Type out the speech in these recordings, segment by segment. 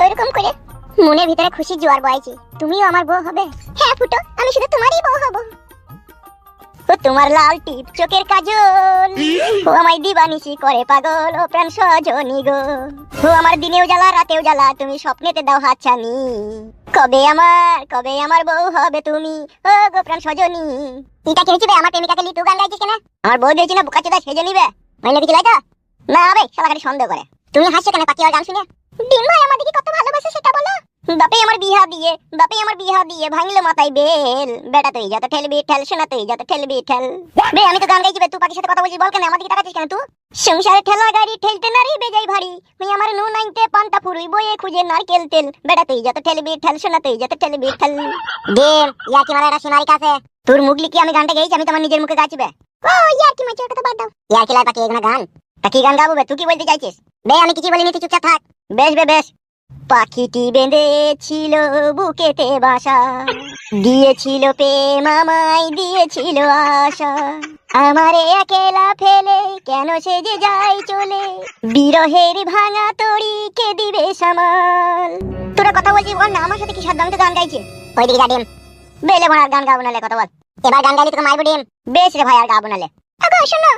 ওরকম করে মনের ভিতরে খুশি জোয়ার বইছে। তুমিও আমার বউ হবে? হ্যাঁ ফুটো, আমি শুধু তোমারই বউ হব। ও তোমার লাল টিপ চোখের কাজল, ও আমায় দিবানিশি করে পাগল, ও প্রাণ সজনী গো। ও আমার দিনেও জ্বালা রাতেও জ্বালা, তুমি স্বপ্নেতে দাও হাতছানি। কবে আমার বউ হবে তুমি, ও গো প্রাণ সজনী। এটা কি হচ্ছে? আমার প্রেমিকাকে লিটু গান গাইছিস কেন? আমার বউ দিয়েছি না বোকাচোদা, সেজে নিবে মাইনে কিছু লাইতো না হবে। শালা খালি সন্দেহ করে। তুমি হাসছো কেন পাতি আর গান শুনে? ডিম ভাই আমাদেরকে কত ভালোবাসে সেটা বলো। বাপে আমার বিহা দিয়ে ভাঙলো মাথায় বেল। বেটা তুই যত ঠেলবি ঠেল, শোনা তুই যত ঠেলবি ঠেল। বে আমি তো গান গাইছি, তুই পাখির সাথে কথা বলছিস, বল কেন আমাদেরকে টাকাছিস কেন তুই? সংসারে ঠেলা গাড়ি ঠেলতে নারী বেজাই ভারী, মেয়ে আমার নুন আনতে পান্তা ফুরুই বইয়ে খুঁজে নারকেল তেল। বেটা তুই যত ঠেলবি ঠেল, শোনা তুই যত ঠেলবি ঠেল। গেম ইয়া কি মারা সোনারি কাছে তোর মুগলি কি আমি গানটা গাইছি? আমি তোমার নিজের মুখে গাইছি বে। ও ইয়ার কি মাঝে ওটা তো বাদ দাও। ইয়ার কি লাই পাখি এখানে গান তা কি গান গাবো বে? তুই কি বলতে চাইছিস? বে আমি কিছু বলিনি, তুই চুপচাপ থাক। বেশ বে বেশ। পাখিটি বেঁধেছিল বুকেতে বাসা, দিয়েছিল প্রেম আমায় দিয়েছিল আশা। আমারে একলা ফেলে কেন সে যে যায় চলে, বিরহের ভাঙা তরি কে দিবে সামাল। তোরা কথা বলছিস বল না, আমার সাথে কি সাধ্য? আমি তো গান গাইছি। ওইদিকে যা ডিম। বেলে মার গান গাবো নালে কথা বল। এবার গান গাইলে তোকে মারবো ডিম। বেশ রে ভাই, আর গাবো নালে। আগো শোনো,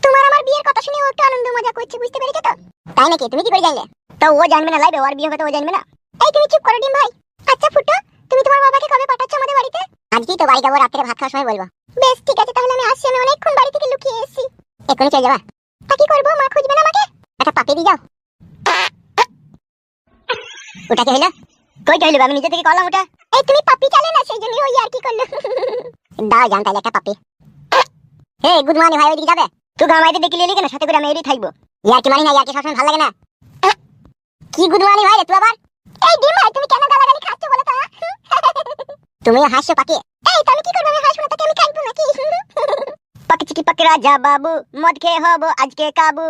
তোমার আমার বিয়ের কথা শুনে ও একটু আনন্দ মজা করছে, বুঝতে পেরেছো তো? তাই নাকি? তুমি কি করে জানলে? তো ও জানবে না লাইবে, ওর বিয়ে হতে ও জানবে না। এই তুমি চুপ করো ডিম ভাই। আচ্ছা ফুটো, তুমি তোমার বাবাকে কবে পাঠাচ্ছ আমাদের বাড়িতে? আজকেই তো বাড়ি যাবো, রাত্রে ভাত খাওয়ার সময় বলবো। বেশ ঠিক আছে, তাহলে আমি আসছি। আমি অনেকক্ষণ বাড়ি থেকে লুকিয়ে এসেছি। এখনই চলে যাবা? তা কি করবো, মা খুঁজবে না আমাকে? একটা পাপি দিয়ে যাও। ওটা কি হইলো? কই হইলো? আমি নিজে থেকে করলাম ওটা। এই তুমি পাপি চালে না, সেই জন্যই ওই আর কি করলো। দাও জান তাহলে একটা পাপি। হে গুড মর্নিং ভাই, ওইদিকে যাবে? তুই গামাইতে দেখলি এলি কেন? সাথে করে আমি এরই থাকবো। ইয়ার কি মানি না, ইয়ার কি সবসময় ভালো লাগে না। কি গুড মর্নিং ভাই রে তুই আবার? এই ডিম ভাই তুমি কেন গালাগালি খাচ্ছ বলো তো? তুমি হাসছো পাকি। এই তুমি কি করবে? আমি হাসবো না, তাকে আমি কাটবো নাকি? পাকি চিকি পাকি রাজা বাবু, মদ খেয়ে হবো আজকে কাবু।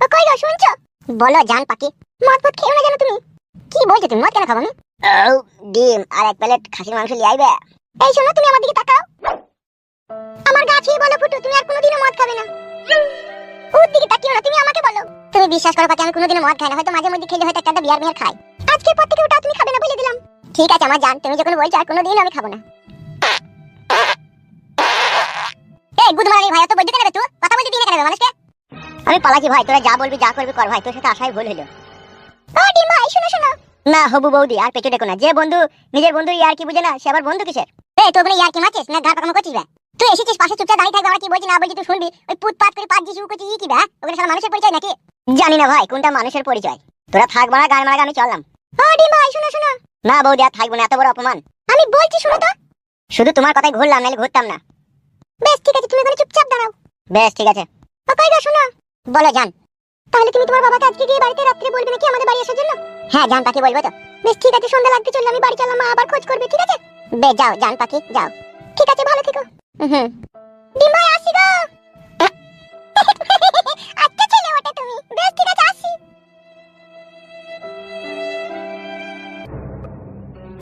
ও কই গো শুনছো? বলো জান পাকি। মদ মদ খেও না জানো তুমি? কি বলছো তুমি? মদ কেন খাবো আমি? ও ডিম আর এক প্লেট খাসির মাংস নিয়ে আইবে। এই শোনো, তুমি আমার দিকে তাকাও। আমার গাছেই বলো ফুটু, তুমি আর কোনোদিনও মদ খাবে না। ওর দিকে তাকিও না, তুমি আমাকে বলো। তুমি বিশ্বাস করো পাকি, আমি কোনোদিনও মদ খাই না। হয়তো মাঝে মধ্যে খেলে হয়তো একটা বিয়ার মেয়ার খাই। আজকের পর থেকে ওটা তুমি খাবে না বলে দিলাম। ঠিক আছে আমার জান, তুমি যখন বলছো আর কোনোদিনও আমি খাবো না। এই গুড মর্নিং ভাই, তো বলতে কেন তুই? কথা বলতে দিনে কেন মানুষকে? আমি পালাকি ভাই, তোরা যা বলবি যা করবি কর ভাই, তোর সাথে আশাই ভুল হলো। ও ডিম ভাই শোনো শোনো। না হবু বৌদি আর পেছু দেখো না। যে বন্ধু নিজের বন্ধু ইয়ার কি বুঝে না, সে আবার বন্ধু কিসের? এই তুই ওখানে ইয়ার কি মারছিস না গান পাকামো করছিস বে? তুই এসেছিস পাশে চুপচাপ দাঁড়িয়ে থাকবি, আমরা কি বলছি না বলছি তুই শুনবি। ওই পুতপাত করে পাত দিয়ে শুরু করছিস কি বে? ওখানে শালা মানুষের পরিচয় নাকি? জানি না ভাই কোনটা মানুষের পরিচয়। তোরা থাক মারা গান মারা, আমি চললাম। ও ডিম ভাই শোনো শোনো। না বৌদি আর থাকবো না, এত বড় অপমান। আমি বলছি শুনো তো। শুধু তোমার কথাই ঘুরলাম, নাহলে ঘুরতাম না। বেশ ঠিক আছে, তুমি ওখানে চুপচাপ দাঁড়াও। বেশ ঠিক আছে। ও কই গো শোনো। বলো জান। তাহলে তুমি তোমার বাবাকে আজকে গিয়ে বাড়িতে রাত্রে বলবে নাকি আমাদের বাড়ি আসার জন্য? হ্যাঁ জান পাখি বলবো তো। বেশ ঠিক আছে, সন্ধ্যা লাগতে চললে আমি বাড়ি চললাম, মা আবার খোঁজ করবে, ঠিক আছে? বে যাও জান পাখি যাও। ঠিক আছে, ভালো থেকো। ডিম ভাই আসি গো। আচ্ছা ছেলে ওটা তুমি। বেশ ঠিক আছে আসি।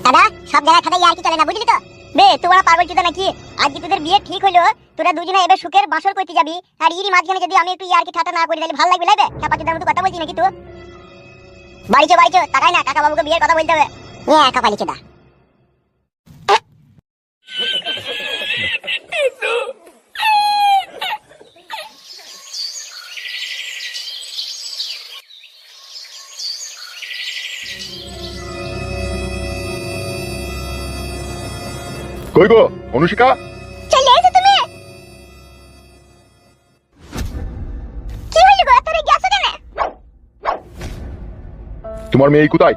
দাদা সব জায়গায় খাতা ইয়ার কি চলে না, বুঝলি তো? বে তোরা পাগল চোদা নাকি? আজকে তোদের বিয়ে ঠিক হইলো, তোরা দুজনে এবার সুখের বাসর করতে যাবি, আর ইরি মাঝখানে যদি আমি একটু ইয়ার কি ঠাটা না করি তাহলে ভালো লাগবে? লাগবে খেপা চোদার মতো কথা বলছিস নাকি তুই? বাড়ি চো তাকাই না, কাকা বাবুকে বিয়ের কথা বলতে হবে। হ্যাঁ কাপালি চোদা। কই গো অনুষ্কা? চলে এসো তুমি। কি হইলো গো, এত রেগে আছো কেন? তোমার মেয়ে কোথায়?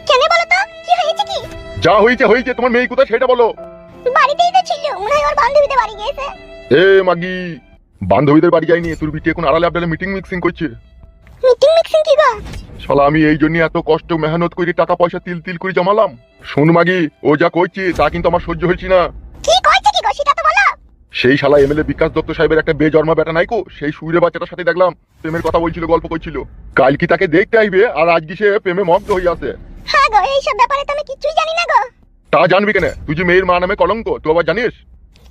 কেন বলো তো, কি হয়েছে কি? যা হয়েছে হয়েছে, তোমার মেয়ে কোথায় সেটা বলো। বাড়িতেই তো ছিল, মনে হয় ওর বান্ধবীদের বাড়ি গিয়েছে। এ মাগি, বান্ধবীদের বাড়ি যায়নি, তোর বিটি এখন আড়ালে আবডালে মিটিং মিক্সিং করছে। মিটিং মিক্সিং কি গো? শালা আমি এই জন্য এত কষ্ট মেহনত করে টাকা পয়সা তিল তিল করে জমালাম। শোন মাগি, ও যা কইছে তা কিন্তু আমার সহ্য হইছে না। কি কইছে কি গো সেটা তো বলো। সেই শালা এমএলএ বিকাশ দত্ত সাহেবের একটা বেজন্মা বেটা নাইকো, সেই সুইরে বাচ্চাটার সাথে দেখলাম প্রেমের কথা বলছিল, গল্প করছিল। কাল কি তাকে দেখতে আইবে, আর আজকে সে প্রেমে মগ্ন হয়ে আছে। হ্যাঁ গো, এই সব ব্যাপারে তো আমি কিছুই জানি না গো। তা জানবি কেন? তুই যে মেয়ের মা নামে কলঙ্ক, তুই আবার জানিস?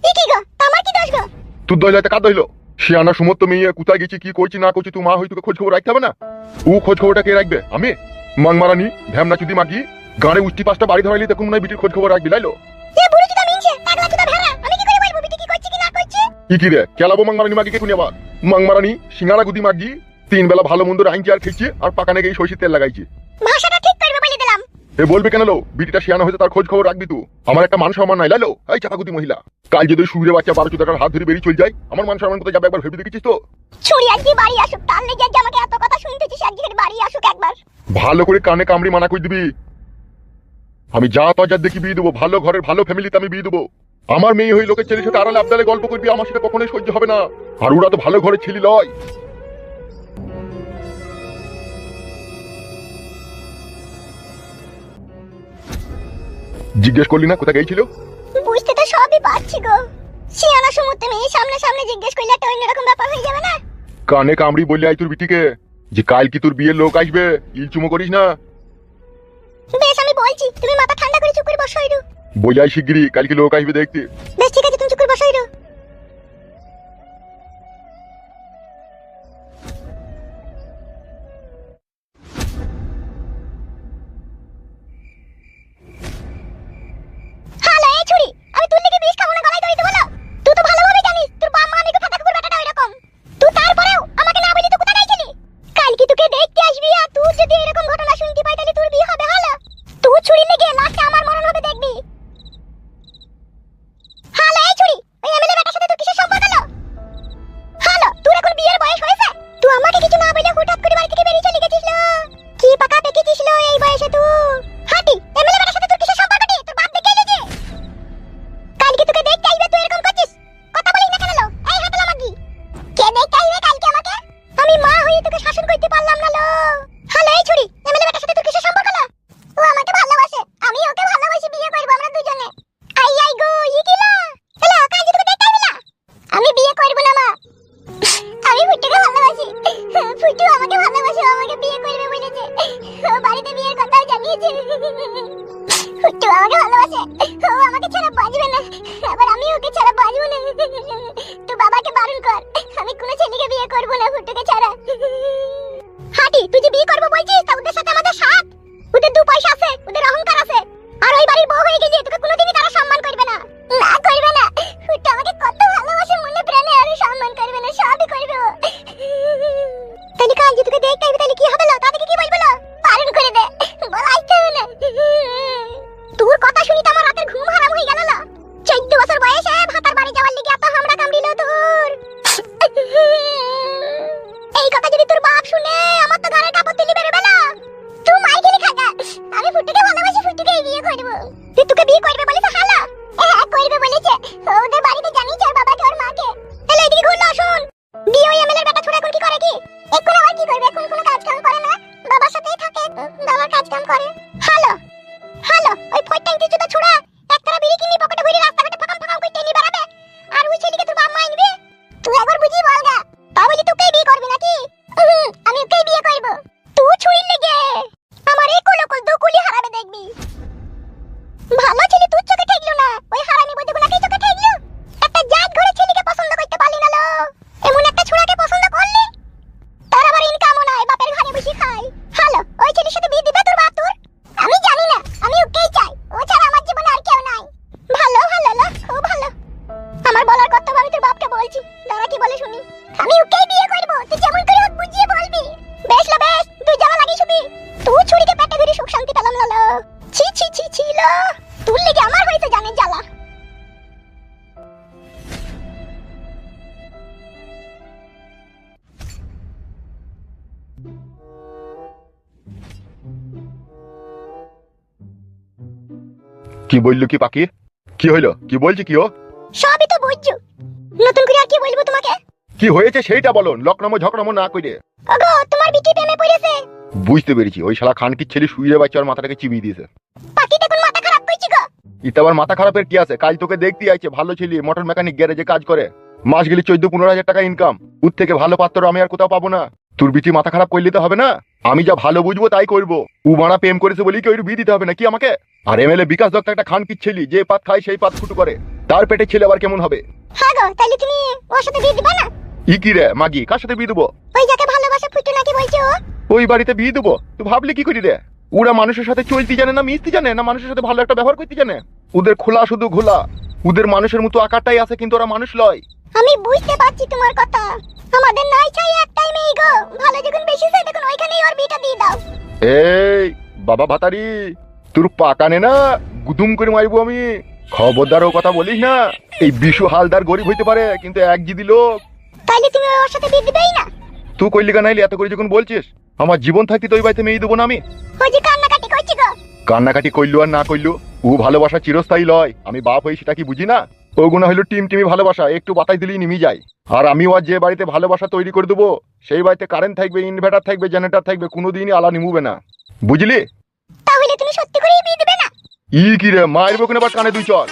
কি গো, আমার কি দোষ গো? তোর দইল হইতে কার দইল? শিয়ানা সমস্ত মেয়ে কোথায় গেছি কি করছি না করছি তুই মা হয়ে তোকে খোঁজ খবর রাখতে হবে না? ও খোঁজ খবরটা কে রাখবে? আমি মাংমারানি ভ্যামনা চুদি মাগি গানে উষ্টি পাঁচটা বাড়ি ধরাইলি তখন মনে হয় বিটির খোঁজ খবর রাখবি লাইলো। কি রে খেলাবো মাংমারানি মাগিকে কোন আবার? মাংমারানি সিঙ্গারা গুদি মাগি 3 বেলা ভালো মন্দ রাইনছি আর খেয়েছি আর পাকানে গিয়ে সরষের তেল লাগাইছি। ভাষাটা ঠিক করবে বলে দিলাম। এ বলবি কেন লো বিটিটা শিয়ানা হয়েছে তার খোঁজ খবর রাখবি তুই? আমার একটা মান সম্মান নাই লাইলো। এই চাকাগুতি মহিলা কাল যদি সুরে বাচ্চা 12 টাকার হাত ধরে বেরিয়ে চলে যায় আমার মান সম্মান কোথায় যাবে একবার ভেবে দেখেছিস তো? ছুরি আজকে বাড়ি আসুক তার লেগে যে আমাকে এত কথা শুনতেছিস আজকে বাড়ি আসুক একবার। ভালো করে কানে কামড়ি মানা করে দিবি। আমি যা তজা দেখি বিয়ে দেবো, ভালো ঘরের ভালো ফ্যামিলিতে আমি বিয়ে দেবো। আমার মেয়ে হয়ে লোকের ছেলের সাথে আড়ালে আবদালে গল্প করবি আমার সাথে কখনোই সহ্য হবে না। আর ওরা তো ভালো ঘরে ছেলে লয়। জিজ্ঞেস করলি না কোথায় গেছিল? বুঝতে তো সবই পারছি গো। শিয়ানা সমুদ্রে মেয়ে সামনে সামনে জিজ্ঞেস করলে একটা অন্যরকম ব্যাপার হয়ে যাবে না? কানে কামড়ি বললি আই তোর বিটিকে যে কাল কি তোর বিয়ের লোক আসবে, ইলচুমো করিস না। বেশ আমি বলছি, তুমি মাথা ঠান্ডা করে চুপ করে বসো ইরু। বোঝাই শিগগিরি কাল কি লোক আসবে দেখতে। বেশ ঠিক আছে তুমি চুপ করে বসো ইরু। হ্যালো এই ছুরি, আমি তোর লেগে বিষ খাবো না গলায় দড়ি দেবো না। তুই তো ভালোভাবে জানিস তোর বাপ মা নাকি ফাটা কুকুর বেটাটা ওইরকম। তুই তারপরেও আমাকে না বলি তুই কোথায় গেছিলি? কাল কি তোকে দেখতে আসবি আর তুই যদি এরকম ঘটনা শুনতে পাই তাহলে তোর বিয়ে হবে হলো। তুই ছুরি লেগে লাস্টে আমার মরণ হবে দেখবি। হ্যালো এই ছুরি, ওই এমএলএ বেটার সাথে তোর কিসের সম্পর্ক হলো? হ্যালো তোর এখন বিয়ের বয়স হয়েছে? তুই আমাকে কিছু না বলে হুটহাট করে বাড়ি থেকে বেরিয়ে চলে গেছিস লো। কি পাকা পেকেছিস লো এই বয়সে তুই? হাঁটি এমএলএ বেটার সাথে তোর কিসের সম্পর্ক রে? তোর বাপ দেখে এসেছে। কালকে তোকে দেখতে আইবে তুই এরকম করছিস? কথা বলিস না কেন লো? এই হাঁটলা মাগি। কে দেখতে আইবে কালকে আমাকে? আমি মা হয়ে তোকে শাসন করতে পারলাম না লো। হ্যালো এই ছুরি, এমএলএ বেটার সাথে তোর কিসের সম্পর্ক লো? ও আমাকে ভালোবাসে, আমি ওকে ভালোবাসি, বিয়ে করব আমরা দুজনে। আই আই গো ই কিলা। হ্যালো কালকে তোকে দেখতে আইবে না? আমি বিয়ে করব না মা। আমি ফুটুকে ভালোবাসি। ফুটু আমাকে ভালোবাসে, আমাকে বিয়ে করবে বলেছে। ও বাড়িতে বিয়ের কথাও জানিয়েছে। ফুটু আমাকে ভালোবাসে, ও আমাকে ছাড়া বাঁচবে না, আবার আমি ওকে ছাড়া বাঁচবো না। তুই বাবাকে বারণ কর, আমি কোনো ছেলেকে বিয়ে করব না ফুটুকে ছাড়া। হাঁটি তুই যে বিয়ে করবো বলছিস তা ওদের সাথে আমাদের সাথ। ওদের দু পয়সা আছে, ওদের অহংকার আছে, আর ওই বাড়ির বউ হয়ে গেলে তোকে কোনোদিনই তারা সম্মান করবে না। না করবে না। ফুটু আমাকে কত ভালোবাসে মনে প্রাণে, আর সম্মান করবে না, সবই করবে ও। তাহলে কাল যে তোকে দেখতে আইবে তাহলে কি হবে লো? তাদেরকে কি বলবো লো? বারণ করে দে, বল আসতে হবে না। তোর কথা শুনি তো আমার রাতের ঘুম হারাম হয়ে গেল লো। 14 বছর বয়সে ভাতার বাড়ি যাওয়ার লিগে এত হামড়া কামড়িল তোর। এই কথা যদি তোর বাপ শুনে আমার তো গাড়ির কাপড় তুলি বেরোবে না। তুই মার খেলি খাগা। আমি ফুটুকে ভালোবাসি, ফুটুকে বিয়ে করব। তুই তোকে বিয়ে করবে বলেছে? হালা হ্যাঁ করবে বলেছে। ওদের বাড়িতে জানিস আর বাবাকে আর মাকে। এলে এদিকে ঘুর না শুন। বিয়ে ওই এমএলএর বেটা ছোড়া এখন কি করে কি? এখন আবার কি করবে? এখন কোনো কাজ কাম করে না, বাবার সাথেই থাকে, বাবার কাজ কাম করে। হ্যালো হ্যালো ওই ফট্টাং কিছু তো ছোড়া একটারা বিড়ি কিনি পকেটে ভরে রাস্তাঘাটে ফাকাম ফাকাম করে টেনে বেড়াবে, আর ওই ছেলেকে তোর বাপ মা আনবে। তুই একবার বুঝি বলগা, তাও বলি তোকেই বিয়ে করবি নাকি? আমি ওকেই বিয়ে করব। তুই ছুরি লেগে আমার এই কোলকল দুকুলি হারাবে দেখবি। ভালো ছেলে তুই চোখে ঠেকলো না, ওই হারামি বইগুলোকে চোখে ঠেকলো। একটা জাত ঘরে ছেলেকে পছন্দ করতে পারলি না লো। এমন একটা ছোড়াকে পছন্দ করলি, তার আবার ইনকামও নাই, বাপের ঘরে বসে খায়। হ্যালো ওই ছেলের সাথে বিয়ে দিবে তোর বাপ তোর? আমি জানি না, আমি ওকেই চাই, ও ছাড়া আমার জীবনে আর কেউ নাই। ভালো ভালো লো, খুব ভালো। আমার বলার কর্তব্য আমি তোর বাপকে বলছি, দাঁড়া কি বলে শুনি। আমি ওকেই বিয়ে করব, তুই যেমন করে হোক বুঝিয়ে বলবি। বেশ লো বেশ, তুই জ্বালা লাগিয়ে শুবি। তুই ছুরিকে পেটে ধরে সুখ শান্তি পেলাম না লো। ছি ছি ছি ছি লো, তোর লেগে আমার হয়েছে জানে জ্বালা। কি বললো কি পাখি? কি হইলো? কি বলছি কি ও? সবই তো বুঝছো, নতুন করে আর কি বলবো তোমাকে? কি হয়েছে সেইটা বলো, লকনামো ঝকনামো না কইরে। ওগো তোমার বিটি প্রেমে পড়েছে। বুঝতে পেরেছি, ওই শালা খানকির ছেলে শুইরে বাচ্চা আর মাথাটাকে চিবিয়ে দিয়েছে। পাখিটা এখন মাথা খারাপ কইছি গো। এটা আবার মাথা খারাপের কি আছে? কাল তোকে দেখতে আইছে, ভালো ছেলে, মোটর মেকানিক গ্যারেজে কাজ করে, মাস গেলে 14-15 হাজার টাকা ইনকাম। ওর থেকে ভালো পাত্র আমি আর কোথাও পাবো না। তোর বিটি মাথা খারাপ করলে তো হবে না, আমি যা ভালো বুঝবো তাই করবো। ও মারা প্রেম করেছে বলি কি ওই বিয়ে দিতে হবে নাকি আমাকে? আর এমএলএ বিকাশ দত্ত একটা খানকির ছেলে, যে পাত খায় সেই পাত ফুটু করে, তার পেটে ছেলে আবার কেমন হবে? হ্যাঁ গো তাহলে তুমি ওর সাথে বিয়ে দিবা না? ই কি রে মাগি, কার সাথে বিয়ে দেবো? ওই যাকে ভালোবাসা ফুটো নাকি বলছো ও? ওই বাড়িতে বিয়ে দেবো? তুই ভাবলি কি করি রে? ওরা মানুষের সাথে চলতে জানে না, মিশতে জানে না, মানুষের সাথে ভালো একটা ব্যবহার করতে জানে। ওদের খোলা শুধু ঘোলা। ওদের মানুষের মতো আকারটাই আছে, কিন্তু ওরা মানুষ লয়। আমি বুঝতে পারছি তোমার কথা। আমাদের নাই চাই একটাই মেয়ে গো, ভালো যখন বেশি চাই তখন ওইখানেই ওর বিয়েটা দিয়ে দাও। এই বাবা ভাতারি, তোর পাকানে না গুদুম করে মারবো আমি। খবরদার ও কথা বলিস না। এই বিশু হালদার গরিব হইতে পারে, কিন্তু এক জিদি লোক। তাইলে তুমি ওর সাথে বিয়ে দিবেই না? তুই কইলি নাইলে এত করে যখন বলছিস, আমার জীবন থাকতে তো ওই বাড়িতে মেয়ে দেবো না আমি। ওই যে কান্নাকাটি করছি গো। কান্নাকাটি কইলু আর না কইলু, ও ভালোবাসা চিরস্থায়ী লয়। আমি বাপ হই সেটা কি বুঝি না? ওগুনা হইলো টিমি ভালোবাসা, একটু বাতাস দিলেই নিমি যায়। আর আমিও আজ যে বাড়িতে ভালোবাসা তৈরি করে দেবো, সেই বাড়িতে কারেন্ট থাকবে, ইনভার্টার থাকবে, জেনারেটর থাকবে, কোনোদিনই আলা নিমুবে না। বুঝলি? তাহলে তুমি সত্যি করেই বিয়ে দিবে না? ই কি রে, মারবো কিনা আবার কানে দুই চর।